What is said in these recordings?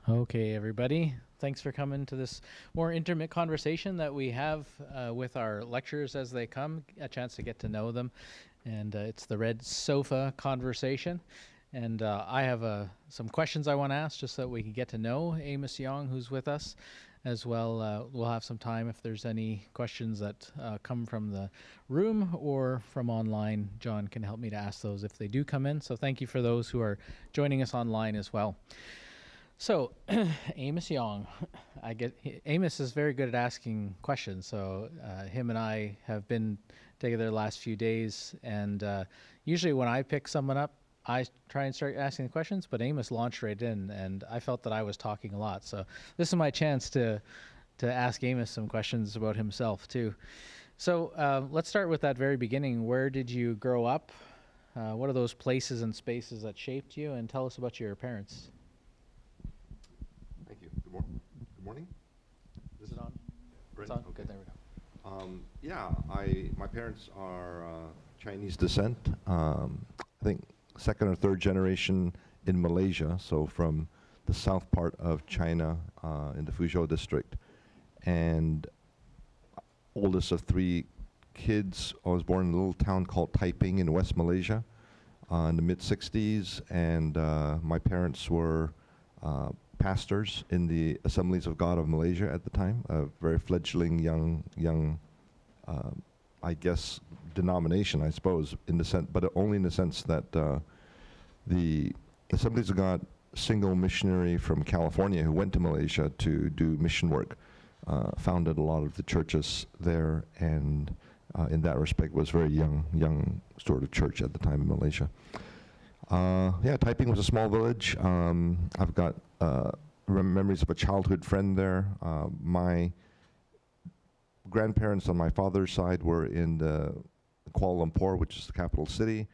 Okay, everybody. Thanks for coming to this more intimate conversation that we have with our lecturers as they come, a chance to get to know them. And it's the Red Sofa conversation. And I have some questions I want to ask just so that we can get to know Amos Yong, who's with us as well. We'll have some time if there's any questions that come from the room or from online. John can help me to ask those if they do come in. So thank you for those who are joining us online as well. So, Amos Yong, Amos is very good at asking questions. So, him and I have been together the last few days, and usually when I pick someone up, I try and start asking the questions. But Amos launched right in, and I felt that I was talking a lot. So, this is my chance to ask Amos some questions about himself too. So, let's start with that very beginning. Where did you grow up? What are those places and spaces that shaped you? And tell us about your parents. Thank you. Good morning. Is it on? Ready? It's on. Okay. Good. There we go. My parents are Chinese descent. I think second or third generation in Malaysia, so from the south part of China in the Fuzhou district, and oldest of three kids. I was born in a little town called Taiping in West Malaysia in the mid '60s, and my parents were pastors in the Assemblies of God of Malaysia at the time, a very fledgling young, I guess, denomination, I suppose, in the sense, but only in the sense that the Assemblies of God single missionary from California who went to Malaysia to do mission work founded a lot of the churches there, and in that respect was very young sort of church at the time in Malaysia. Taiping was a small village. I've got memories of a childhood friend there. My grandparents on my father's side were in Kuala Lumpur, which is the capital city.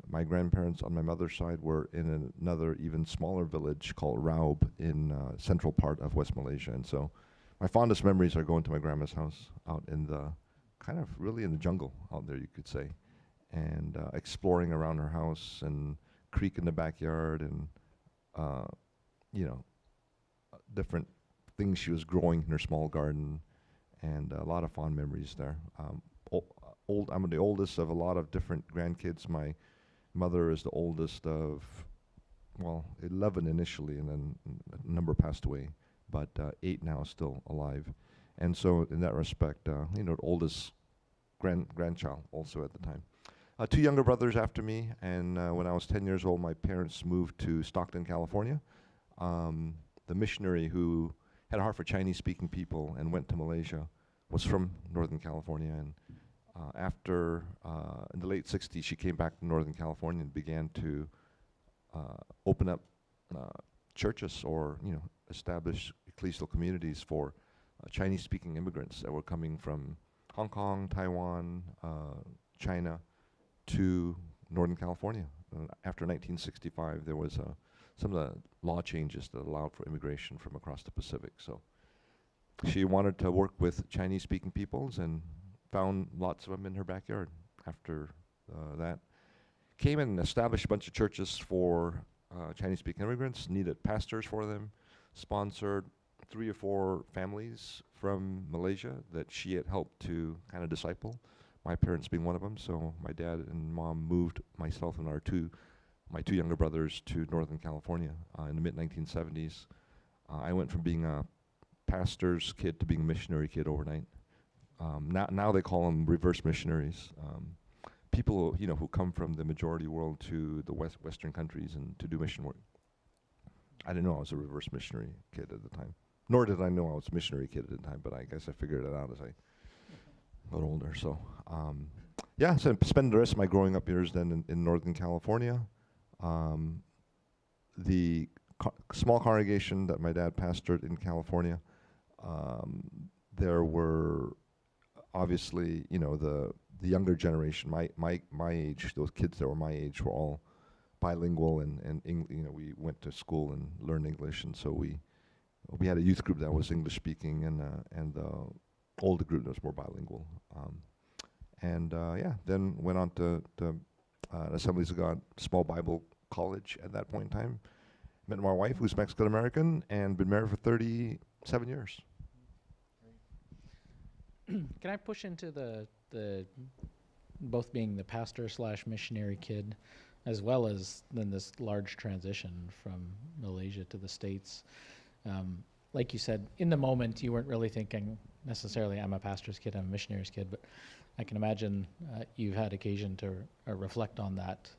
My grandparents on my mother's side were in another even smaller village called Raub in central part of West Malaysia. And so my fondest memories are going to my grandma's house out in the kind of really in the jungle out there, you could say, and exploring around her house and creek in the backyard and different things she was growing in her small garden, and a lot of fond memories there. I'm the oldest of a lot of different grandkids. My mother is the oldest of, 11 initially, and then a number passed away, but 8 now still alive. And so in that respect, the oldest grandchild also at the time. 2 younger brothers after me, and when I was 10 years old, my parents moved to Stockton, California. The missionary who had a heart for Chinese-speaking people and went to Malaysia was from Northern California, and after, in the late 60s, she came back to Northern California and began to open up churches or, establish ecclesial communities for Chinese-speaking immigrants that were coming from Hong Kong, Taiwan, China, to Northern California. After 1965, there was some of the law changes that allowed for immigration from across the Pacific. So she wanted to work with Chinese-speaking peoples and found lots of them in her backyard. After that, came and established a bunch of churches for Chinese-speaking immigrants, needed pastors for them, sponsored 3 or 4 families from Malaysia that she had helped to kind of disciple, my parents being one of them. So my dad and mom moved myself and my two younger brothers to Northern California in the mid-1970s. I went from being a pastor's kid to being a missionary kid overnight. Now they call them reverse missionaries. People who come from the majority world to the Western countries and to do mission work. I didn't know I was a reverse missionary kid at the time. Nor did I know I was a missionary kid at the time, but I guess I figured it out as I got older. So, so I spent the rest of my growing up years then in Northern California. The small congregation that my dad pastored in California, there were obviously, the younger generation, my age, those kids that were my age were all bilingual, and we went to school and learned English, and so we had a youth group that was English speaking, and the older group that was more bilingual. Then went on to Assemblies of God Small Bible College at that point in time, Met my wife, who's Mexican-American, and been married for 37 years. Can I push into the both being the pastor slash missionary kid, as well as then this large transition from Malaysia to the States? Like you said, in the moment, you weren't really thinking necessarily, I'm a pastor's kid, I'm a missionary's kid, but I can imagine you've had occasion to reflect on that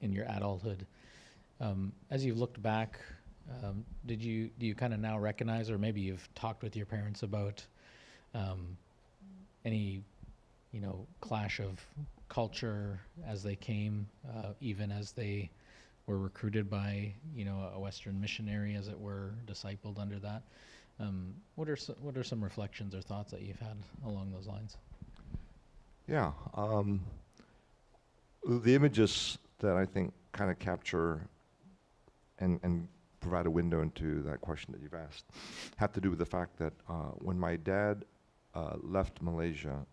in your adulthood. As you've looked back, do you kind of now recognize, or maybe you've talked with your parents about any, clash of culture as they came, even as they were recruited by, a Western missionary, as it were, discipled under that? What are some reflections or thoughts that you've had along those lines? Yeah, the images that I think kind of capture and provide a window into that question that you've asked have to do with the fact that when my dad left Malaysia,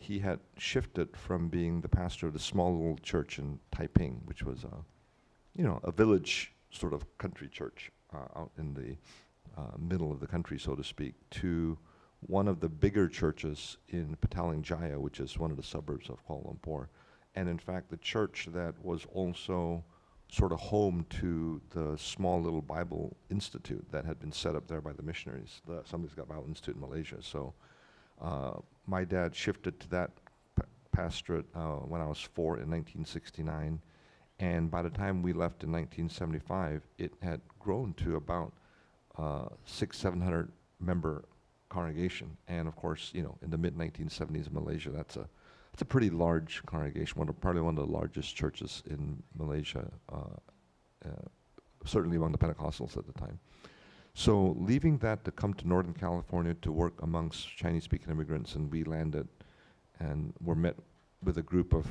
he had shifted from being the pastor of the small little church in Taiping, which was a village sort of country church out in the middle of the country, so to speak, to one of the bigger churches in Petaling Jaya, which is one of the suburbs of Kuala Lumpur. And in fact, the church that was also sort of home to the small little Bible Institute that had been set up there by the missionaries, the Assemblies of God Bible Institute in Malaysia. So my dad shifted to that pastorate when I was 4 in 1969. And by the time we left in 1975, it had grown to about 600-700 member congregation. And of course, in the mid-1970s in Malaysia, that's a pretty large congregation, probably one of the largest churches in Malaysia, certainly among the Pentecostals at the time. So leaving that to come to Northern California to work amongst Chinese-speaking immigrants, and we landed and were met with a group of,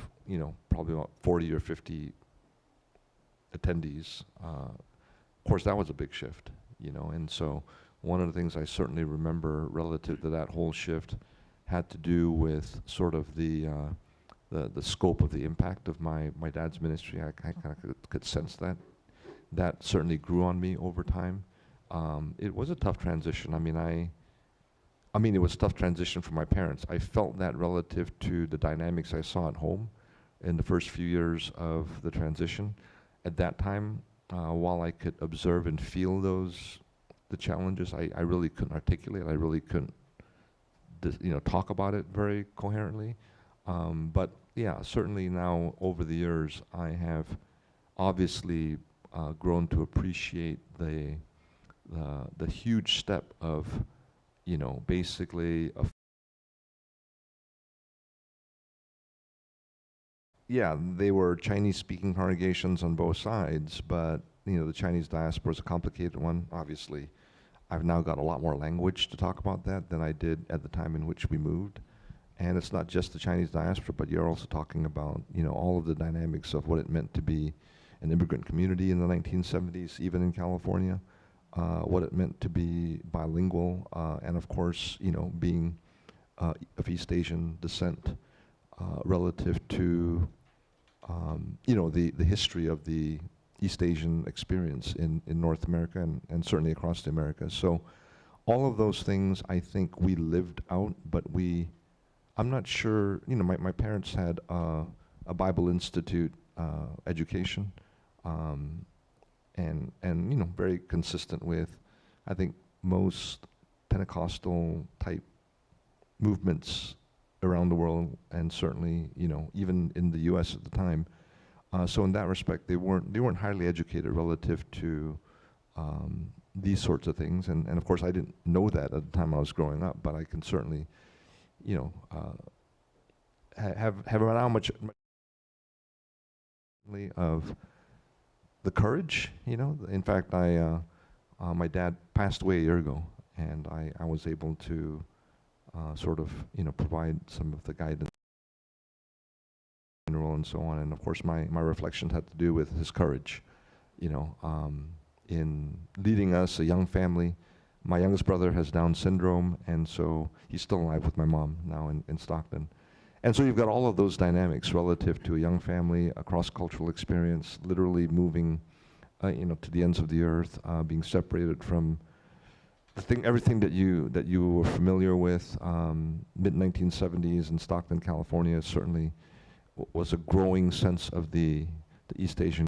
probably about 40 or 50 attendees. Of course, that was a big shift, and so one of the things I certainly remember relative to that whole shift had to do with sort of the scope of the impact of my dad's ministry. I kind of could sense that. That certainly grew on me over time. It was a tough transition. I mean, it was a tough transition for my parents. I felt that relative to the dynamics I saw at home in the first few years of the transition. At that time, while I could observe and feel the challenges, I really couldn't articulate. I really couldn't, talk about it very coherently. But yeah, certainly now over the years, I have obviously grown to appreciate the huge step of, basically they were Chinese-speaking congregations on both sides, but the Chinese diaspora is a complicated one. Obviously, I've now got a lot more language to talk about that than I did at the time in which we moved. And it's not just the Chinese diaspora, but you're also talking about, all of the dynamics of what it meant to be an immigrant community in the 1970s, even in California, what it meant to be bilingual, and of course, being of East Asian descent relative to, the history of the East Asian experience in North America and certainly across the Americas. So all of those things I think we lived out, but I'm not sure, my parents had a Bible Institute education, and very consistent with, I think, most Pentecostal type movements around the world, and certainly, even in the U.S. at the time. So in that respect, they weren't highly educated relative to these sorts of things, and of course I didn't know that at the time I was growing up, but I can certainly, have around much of the courage. In fact, my dad passed away a year ago, and I was able to sort of provide some of the guidance and so on. And of course, my reflections had to do with his courage, in leading us, a young family. My youngest brother has Down syndrome, and so he's still alive with my mom now in Stockton. And so you've got all of those dynamics relative to a young family, a cross-cultural experience, literally moving to the ends of the earth, being separated from everything that you were familiar with. Mid 1970s in Stockton, California, certainly was a growing sense of the East Asian